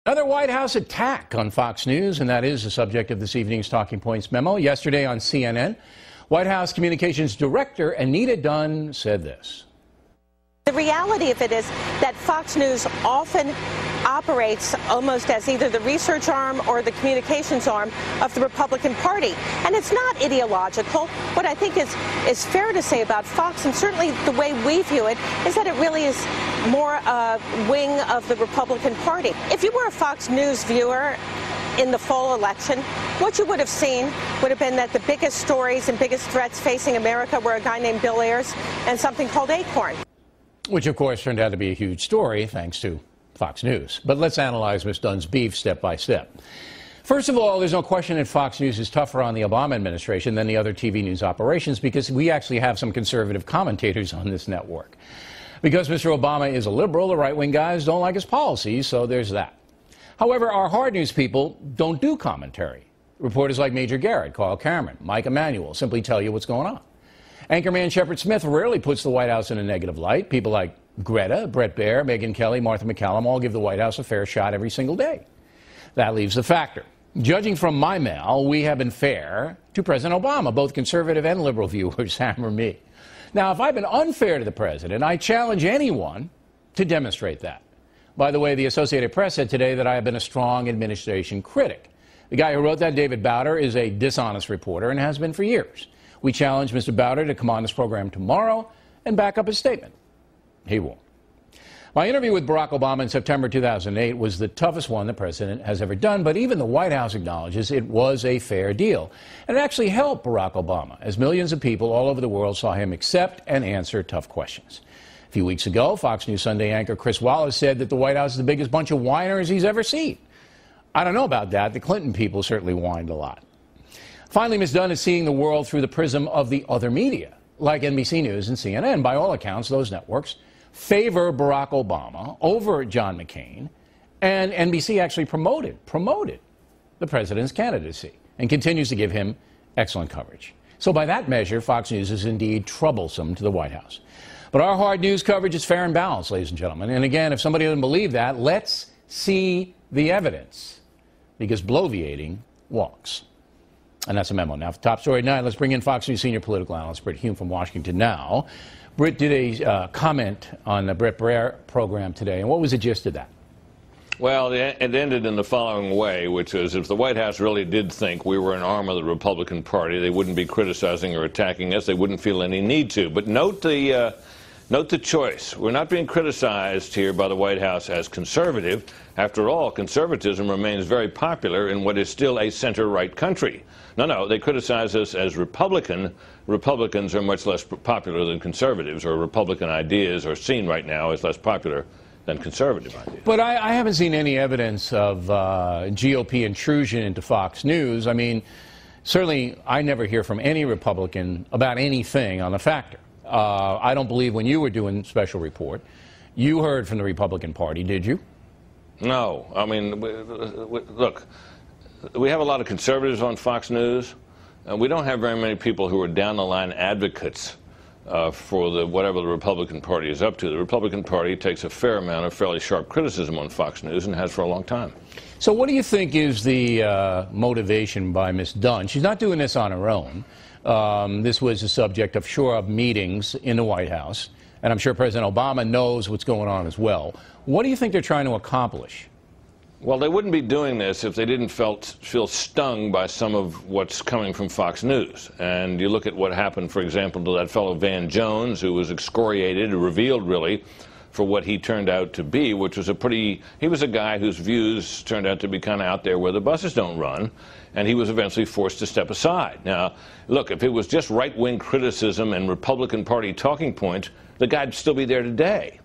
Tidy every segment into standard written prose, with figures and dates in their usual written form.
Another White House attack on Fox News, and that is the subject of this evening's Talking Points memo. Yesterday on CNN, White House Communications Director Anita Dunn said this. The reality of it is that Fox News often operates almost as either the research arm or the communications arm of the Republican Party. And it's not ideological. What I think is fair to say about Fox, and certainly the way we view it, is that it really is more a wing of the Republican Party. If you were a Fox News viewer in the fall election, what you would have seen would have been that the biggest stories and biggest threats facing America were a guy named Bill Ayers and something called Acorn. Which, of course, turned out to be a huge story, thanks to Fox News. But let's analyze Ms. Dunn's beef step by step. First of all, there's no question that Fox News is tougher on the Obama administration than the other TV news operations because we actually have some conservative commentators on this network. Because Mr. Obama is a liberal, the right-wing guys don't like his policies, so there's that. However, our hard news people don't do commentary. Reporters like Major Garrett, Carl Cameron, Mike Emanuel simply tell you what's going on. Anchorman Shepard Smith rarely puts the White House in a negative light. People like Greta, Brett Baer, Megyn Kelly, Martha McCallum all give the White House a fair shot every single day. That leaves the factor. Judging from my mail, we have been fair to President Obama. Both conservative and liberal viewers hammer me. Now, if I've been unfair to the president, I challenge anyone to demonstrate that. By the way, the Associated Press said today that I have been a strong administration critic. The guy who wrote that, David Bowder, is a dishonest reporter and has been for years. We challenge Mr. Bowder to come on this program tomorrow and back up his statement. He won't. My interview with Barack Obama in September 2008 was the toughest one the president has ever done, but even the White House acknowledges it was a fair deal. And it actually helped Barack Obama, as millions of people all over the world saw him accept and answer tough questions. A few weeks ago, Fox News Sunday anchor Chris Wallace said that the White House is the biggest bunch of whiners he's ever seen. I don't know about that. The Clinton people certainly whined a lot. Finally, Ms. Dunn is seeing the world through the prism of the other media, like NBC News and CNN. By all accounts, those networks favor Barack Obama over John McCain, and NBC actually promoted the president's candidacy and continues to give him excellent coverage. So by that measure, Fox News is indeed troublesome to the White House. But our hard news coverage is fair and balanced, ladies and gentlemen. And again, if somebody doesn't believe that, let's see the evidence, because bloviating walks. And that's a memo. Now, for top story tonight, let's bring in Fox News senior political analyst Britt Hume from Washington now. Britt did a comment on the Brett Baer program today, and what was the gist of that? Well, it ended in the following way, which is if the White House really did think we were an arm of the Republican Party, they wouldn't be criticizing or attacking us. They wouldn't feel any need to. But note the choice. We're not being criticized here by the White House as conservative. After all, conservatism remains very popular in what is still a center-right country. No, they criticize us as Republican. Republicans are much less popular than conservatives, or Republican ideas are seen right now as less popular than conservative ideas. But I haven't seen any evidence of GOP intrusion into Fox News. I mean, certainly I never hear from any Republican about anything on the factor. I don't believe when you were doing special report, you heard from the Republican Party, did you? No. I mean, look, we have a lot of conservatives on Fox News, and we don't have very many people who are down-the-line advocates for whatever the Republican Party is up to. The Republican Party takes a fair amount of fairly sharp criticism on Fox News and has for a long time. So what do you think is the motivation by Ms. Dunn? She's not doing this on her own. This was the subject of shore-up meetings in the White House, and I'm sure President Obama knows what's going on as well. What do you think they're trying to accomplish? Well, they wouldn't be doing this if they didn't feel stung by some of what's coming from Fox News. And you look at what happened, for example, to that fellow Van Jones, who was excoriated, revealed really, for what he turned out to be, which was he was a guy whose views turned out to be kind of out there where the buses don't run, and he was eventually forced to step aside. Now, look, if it was just right-wing criticism and Republican Party talking points, the guy'd still be there today.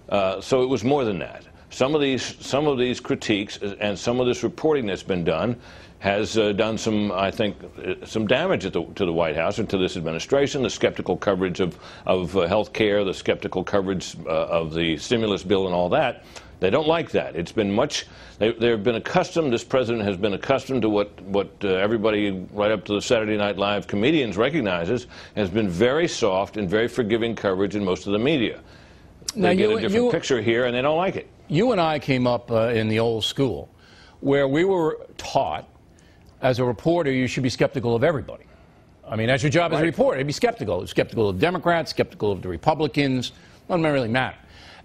So it was more than that. Some of these critiques and some of this reporting that's been done has done some, I think, some damage to the White House and to this administration. The skeptical coverage of health care, the skeptical coverage of the stimulus bill and all that. They don't like that. It's been much. They've been accustomed. This president has been accustomed to what everybody, right up to the Saturday Night Live comedians, recognizes has been very soft and very forgiving coverage in most of the media. They get a different picture here, and they don't like it. You and I came up in the old school where we were taught, as a reporter, you should be skeptical of everybody. I mean, that's your job as a reporter, to be skeptical. Skeptical of Democrats, skeptical of the Republicans. Doesn't really matter.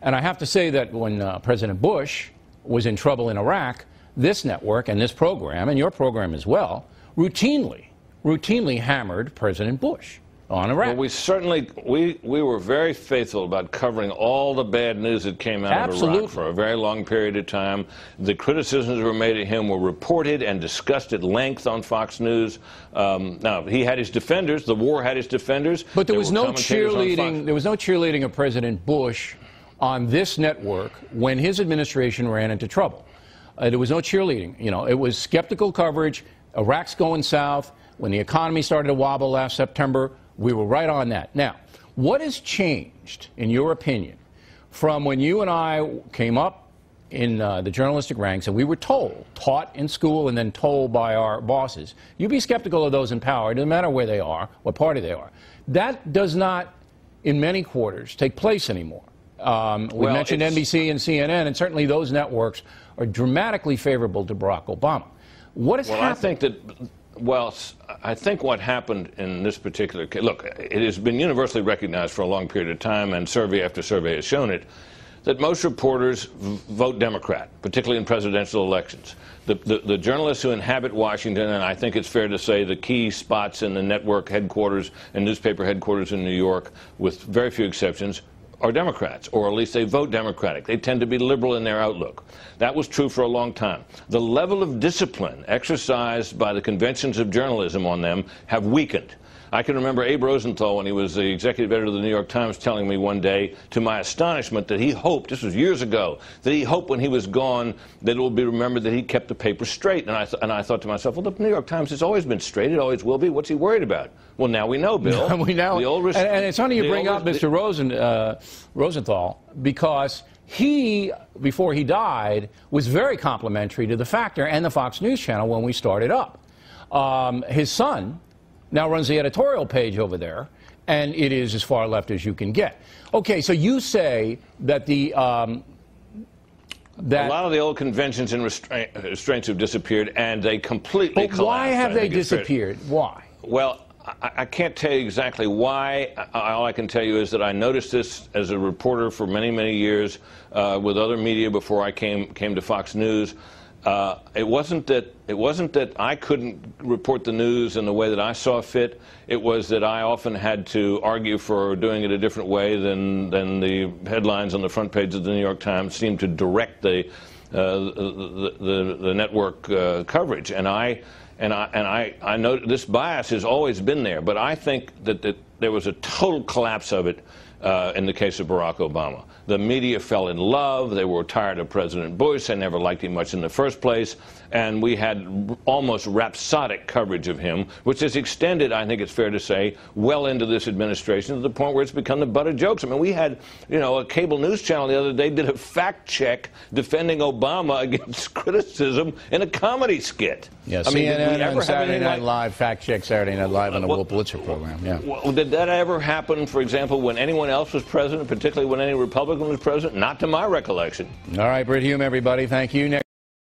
And I have to say that when President Bush was in trouble in Iraq, this network and this program, and your program as well, routinely hammered President Bush on Iraq. Well, we certainly, we were very faithful about covering all the bad news that came out of Iraq for a very long period of time. The criticisms that were made of him were reported and discussed at length on Fox News. Now, he had his defenders. The war had his defenders. But there was no cheerleading. There was no cheerleading of President Bush on this network when his administration ran into trouble. There was no cheerleading. You know, it was skeptical coverage. Iraq's going south. When the economy started to wobble last September, we were right on that. Now, what has changed, in your opinion, from when you and I came up in the journalistic ranks and we were taught in school and then told by our bosses, you be skeptical of those in power, it doesn't matter where they are, what party they are. That does not, in many quarters, take place anymore. We mentioned NBC and CNN, and certainly those networks are dramatically favorable to Barack Obama. What has happened? I think what happened in this particular case, look, it has been universally recognized for a long period of time, and survey after survey has shown it, that most reporters vote Democrat, particularly in presidential elections. The journalists who inhabit Washington, and I think it's fair to say the key spots in the network headquarters and newspaper headquarters in New York, with very few exceptions, are Democrats, or at least they vote Democratic. They tend to be liberal in their outlook. That was true for a long time. The level of discipline exercised by the conventions of journalism on them have weakened. I can remember Abe Rosenthal, when he was the executive editor of the New York Times, telling me one day, to my astonishment, that he hoped, this was years ago, that he hoped when he was gone that it would be remembered that he kept the paper straight. And I thought to myself, well, the New York Times has always been straight. It always will be. What's he worried about? Well, now we know, Bill. We know. And it's funny you bring up Mr. Rosenthal, because he, before he died, was very complimentary to the Factor and the Fox News Channel when we started up. His son now runs the editorial page over there, and it is as far left as you can get. Okay, so you say that the a lot of the old conventions and restraints have disappeared, and they completely collapsed. But why have they disappeared? Why? Well, I can't tell you exactly why. All I can tell you is that I noticed this as a reporter for many, many years with other media before I came to Fox News. It wasn't that I couldn't report the news in the way that I saw fit. It was that I often had to argue for doing it a different way than the headlines on the front page of the New York Times seemed to direct the network coverage. And I know this bias has always been there, but I think that there was a total collapse of it in the case of Barack Obama. The media fell in love. They were tired of President Bush. They never liked him much in the first place. And we had almost rhapsodic coverage of him, which has extended, I think it's fair to say, well into this administration to the point where it's become the butt of jokes. I mean, we had, you know, a cable news channel the other day did a fact check defending Obama against criticism in a comedy skit. Yes, I mean, CNN and Saturday Night Live, fact check Saturday Night Live on the Will Pulitzer program. Yeah. Well, did that ever happen, for example, when anyone else was president, particularly when any Republican was president? Not to my recollection. All right, Brit Hume, everybody. Thank you. Next